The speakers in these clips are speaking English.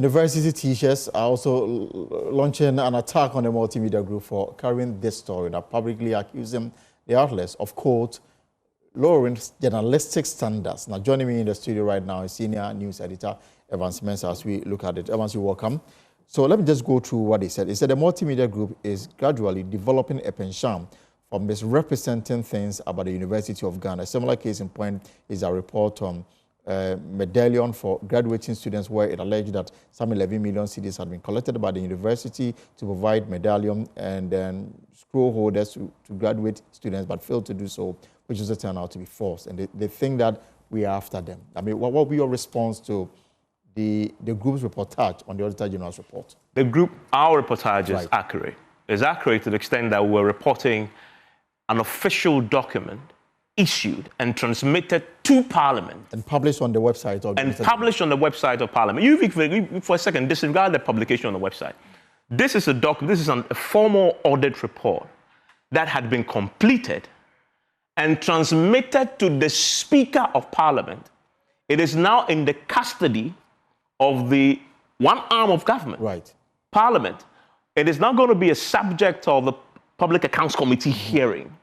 university teachers are also launching an attack on the multimedia group for carrying this story that publicly accusing the outlets of, quote, lowering journalistic standards. Now, joining me in the studio right now is senior news editor Evans Mensah as we look at it. Evans, you're welcome. So let me just go through what they said. They said the multimedia group is gradually developing a penchant for misrepresenting things about the University of Ghana. A similar case in point is a report on medallion for graduating students where it alleged that some 11 million cedis had been collected by the university to provide medallion and then scroll holders to graduate students, but failed to do so, which has turned out to be false. And they think that we are after them. I mean, what will be your response to the group's reportage on the Auditor-General's report? Our reportage is accurate. It's accurate to the extent that we're reporting an official document issued and transmitted to Parliament. And published on the website of Parliament. You, for a second, disregard the publication on the website. This is a formal audit report that had been completed and transmitted to the Speaker of Parliament. It is now in the custody of the one arm of government, Parliament. It is now going to be a subject of the Public Accounts Committee hearing.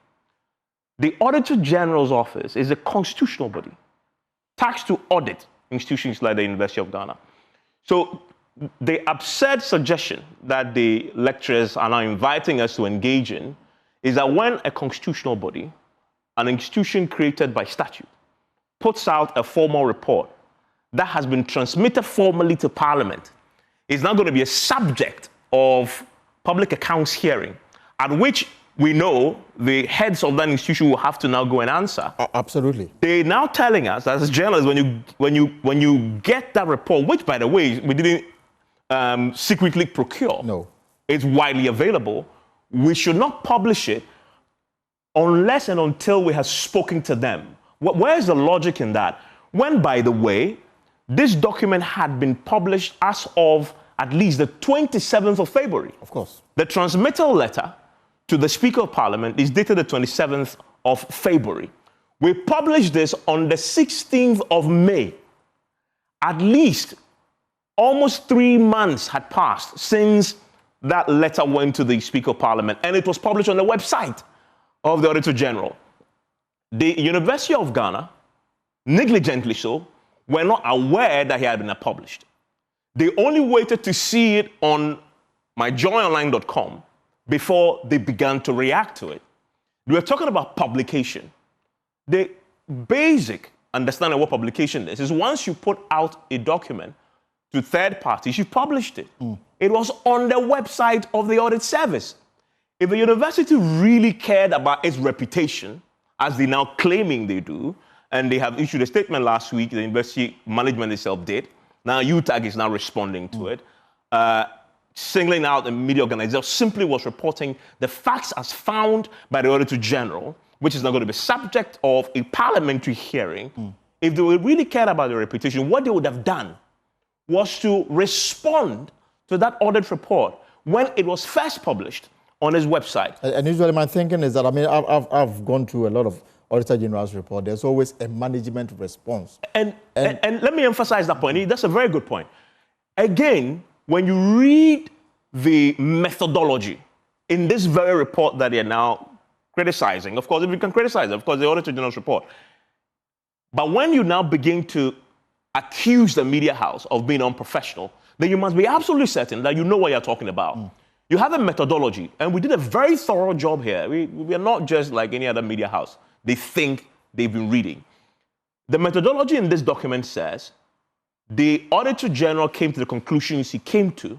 The Auditor-General's office is a constitutional body tasked to audit institutions like the University of Ghana. So the absurd suggestion that the lecturers are now inviting us to engage in is that when a constitutional body, an institution created by statute, puts out a formal report that has been transmitted formally to Parliament, it's now going to be a subject of public accounts hearing, at which we know the heads of that institution will have to now go and answer. Absolutely. They're now telling us, as journalists, when you get that report, which, by the way, we didn't secretly procure. No. It's widely available. We should not publish it unless and until we have spoken to them. Where's the logic in that? When, by the way, this document had been published as of at least the 27th of February. Of course. The transmittal letter to the Speaker of Parliament is dated the 27th of February. We published this on the 16th of May. At least almost 3 months had passed since that letter went to the Speaker of Parliament, and it was published on the website of the Auditor-General. The University of Ghana, negligently so, were not aware that he had been published. They only waited to see it on myjoyonline.com before they began to react to it. We are talking about publication. The basic understanding of what publication is once you put out a document to third parties, you published it. It was on the website of the audit service. If the university really cared about its reputation, as they now claiming they do, and they have issued a statement last week, the university management itself did. Now UTAG is now responding to it. Singling out the media organization simply was reporting the facts as found by the Auditor-General, which is now going to be subject of a parliamentary hearing. If they really cared about their reputation, what they would have done was to respond to that audit report when it was first published on his website. And usually my thinking is that, I mean, I've gone through a lot of Auditor-General's report. There's always a management response. And let me emphasize that point. That's a very good point. Again, when you read the methodology in this very report that they're now criticizing, of course, if you can criticize it, of course, the Auditor-General's report. But when you now begin to accuse the media house of being unprofessional, then you must be absolutely certain that you know what you're talking about. You have a methodology, and we did a very thorough job here. We are not just like any other media house. They think they've been reading. The methodology in this document says the Auditor-General came to the conclusions he came to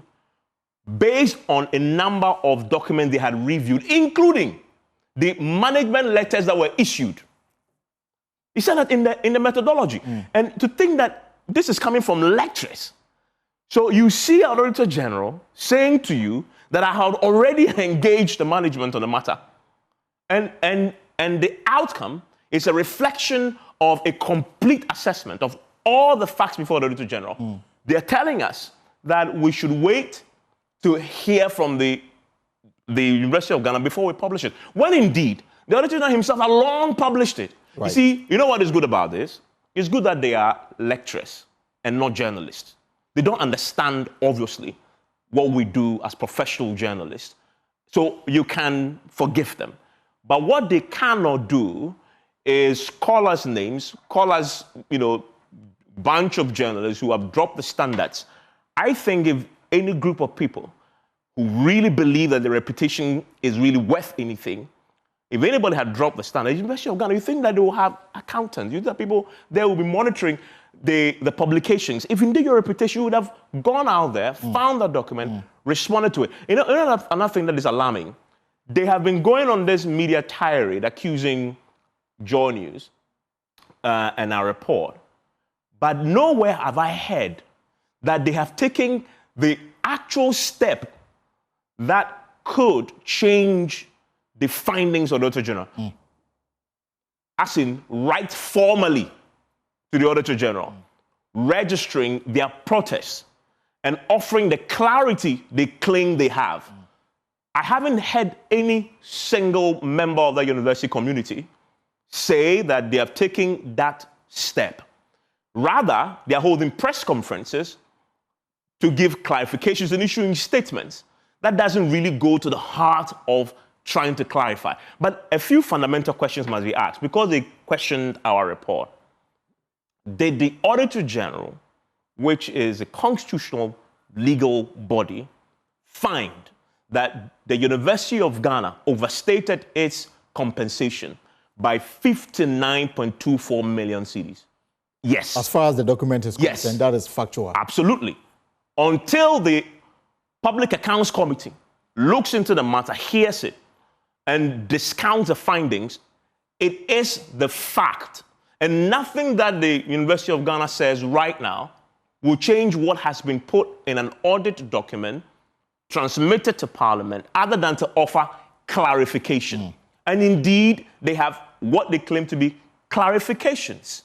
based on a number of documents they had reviewed, including the management letters that were issued. He said that in the methodology. And to think that this is coming from lecturers. So you see our Auditor-General saying to you that I had already engaged the management on the matter. And the outcome is a reflection of a complete assessment of all the facts before the Auditor-General. They're telling us that we should wait to hear from the University of Ghana before we publish it. When indeed, the Auditor-General himself had long published it. Right. You see, you know what is good about this? It's good that they are lecturers and not journalists. They don't understand, obviously, what we do as professional journalists. So you can forgive them. But what they cannot do is call us names, call us, bunch of journalists who have dropped the standards. I think if any group of people who really believe that their reputation is really worth anything, if anybody had dropped the standard, University of Ghana, you think that they will have accountants, you think that people there will be monitoring the publications. If indeed your reputation, you would have gone out there, found that document, responded to it. Another thing that is alarming, they have been going on this media tirade accusing JoyNews and our report, but nowhere have I heard that they have taken the actual step that could change the findings of the Auditor-General. As in, write formally to the Auditor-General, registering their protests and offering the clarity they claim they have. I haven't heard any single member of the university community say that they have taken that step. Rather, they are holding press conferences to give clarifications and issuing statements. That doesn't really go to the heart of trying to clarify. But a few fundamental questions must be asked because they questioned our report. Did the Auditor-General, which is a constitutional legal body, find that the University of Ghana overstated its compensation by 59.24 million cedis? Yes. As far as the document is concerned, that is factual. Absolutely. Until the Public Accounts Committee looks into the matter, hears it, and discounts the findings, it is the fact. And nothing that the University of Ghana says right now will change what has been put in an audit document transmitted to Parliament, other than to offer clarification. And indeed, they have what they claim to be clarifications.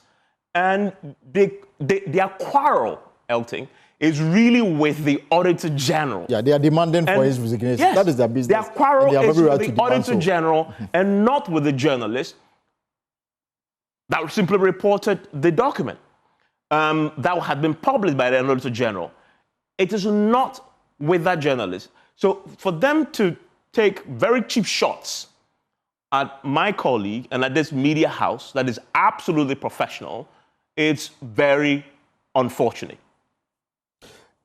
And their quarrel, Elting, is really with the Auditor-General. Yeah, they are demanding for his resignation. Yes, that is their business. Their quarrel is with the Auditor-General and not with the journalist that simply reported the document that had been published by the Auditor-General. It is not with that journalist. So for them to take very cheap shots at my colleague and at this media house that is absolutely professional, it's very unfortunate.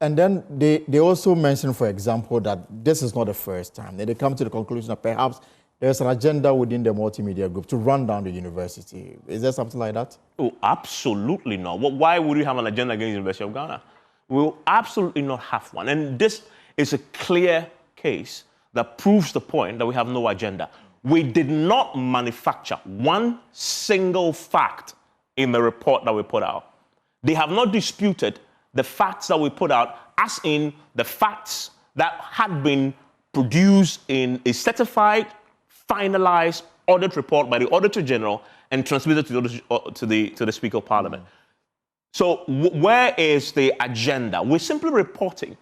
And then they also mentioned, for example, that this is not the first time. They come to the conclusion that perhaps there's an agenda within the multimedia group to run down the university. Is there something like that? Oh, absolutely not. Why would we have an agenda against the University of Ghana? We will absolutely not have one. And this is a clear case that proves the point that we have no agenda. We did not manufacture one single fact in the report that we put out. They have not disputed the facts that we put out, as in the facts that had been produced in a certified, finalized audit report by the Auditor-General and transmitted to the Speaker of Parliament. So where is the agenda? We're simply reporting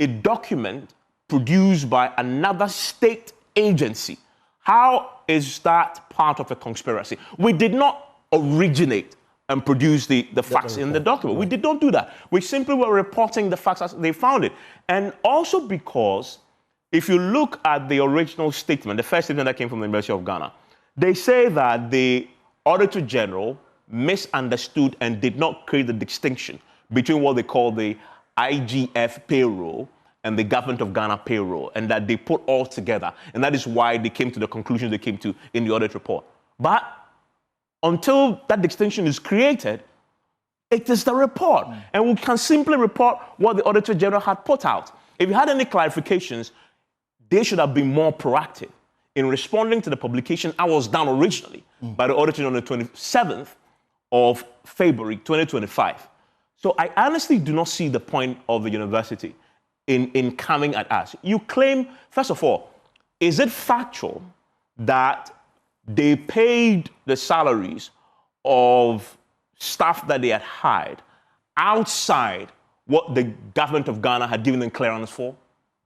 a document produced by another state agency. How is that part of a conspiracy? We did not originate and produce the facts in the document. We did not do that. We simply were reporting the facts as they found it. And also because if you look at the original statement, the first statement that came from the University of Ghana, they say that the Auditor-General misunderstood and did not create the distinction between what they call the IGF payroll and the Government of Ghana payroll, and that they put all together. And that is why they came to the conclusion they came to in the audit report. But until that distinction is created, it is the report. And we can simply report what the Auditor-General had put out. If you had any clarifications, they should have been more proactive in responding to the publication I was done originally by the Auditor-General on the 27th of February 2025. So I honestly do not see the point of the university in coming at us. You claim, first of all, is it factual that they paid the salaries of staff that they had hired outside what the Government of Ghana had given them clearance for?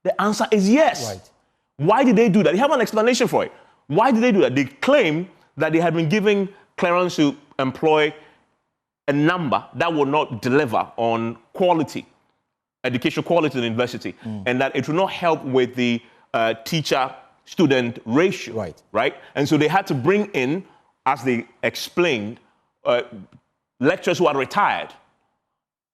The answer is yes. Right. Why did they do that? They have an explanation for it. Why did they do that? They claim that they had been given clearance to employ a number that would not deliver on quality. educational quality in the university, and that it will not help with the teacher-student ratio, right? And so they had to bring in, as they explained, lecturers who are retired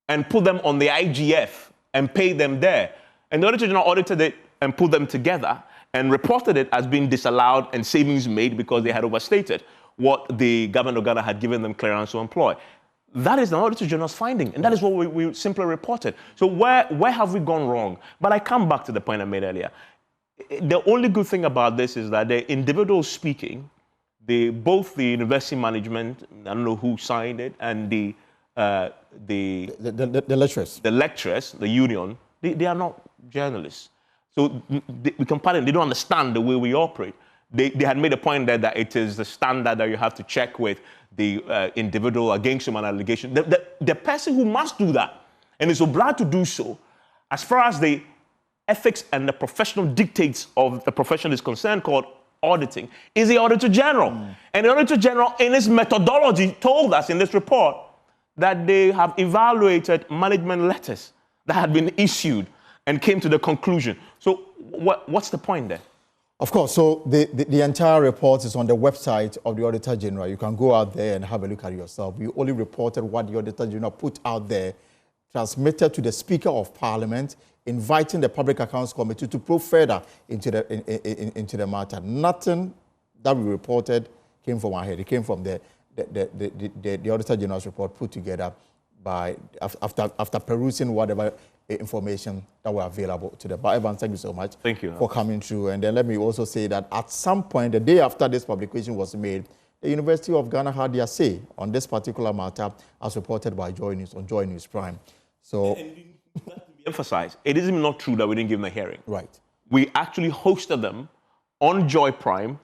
and put them on the IGF and pay them there. And the Auditor-General audited it and put them together and reported it as being disallowed and savings made because they had overstated what the government of Ghana had given them clearance to employ. That is the Auditor-General's finding, and that is what we simply reported. So where have we gone wrong? But I come back to the point I made earlier. The only good thing about this is that the individuals speaking, both the university management, I don't know who signed it, and the lecturers. The lecturers, the union, they are not journalists. So we can pardon, they don't understand the way we operate. They had made a point there that it is the standard that you have to check with the individual against him an allegation. The person who must do that and is obliged to do so, as far as the ethics and the professional dictates of the profession is concerned, called auditing, is the Auditor-General. And the Auditor-General, in his methodology, told us in this report that they have evaluated management letters that had been issued and came to the conclusion. So what's the point there? Of course, so the entire report is on the website of the Auditor-General. You can go out there and have a look at it yourself. We only reported what the Auditor-General put out there, transmitted to the Speaker of Parliament, inviting the Public Accounts Committee to probe further into the matter. Nothing that we reported came from our head. It came from the Auditor-General's report put together after perusing whatever information that were available to them. But Evan, thank you so much for coming through. And then let me also say that at some point, the day after this publication was made, the University of Ghana had their say on this particular matter, as reported by JoyNews on JoyNews Prime. So, and that to be emphasized, it is not true that we didn't give them a hearing. Right. We actually hosted them on Joy Prime.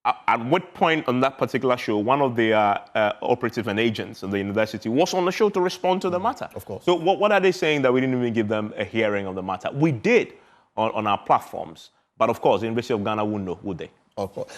At what point on that particular show, one of the operatives and agents of the university was on the show to respond to the matter. Of course. So what are they saying that we didn't even give them a hearing on the matter? We did on our platforms. But of course, the University of Ghana wouldn't know, would they? Of course.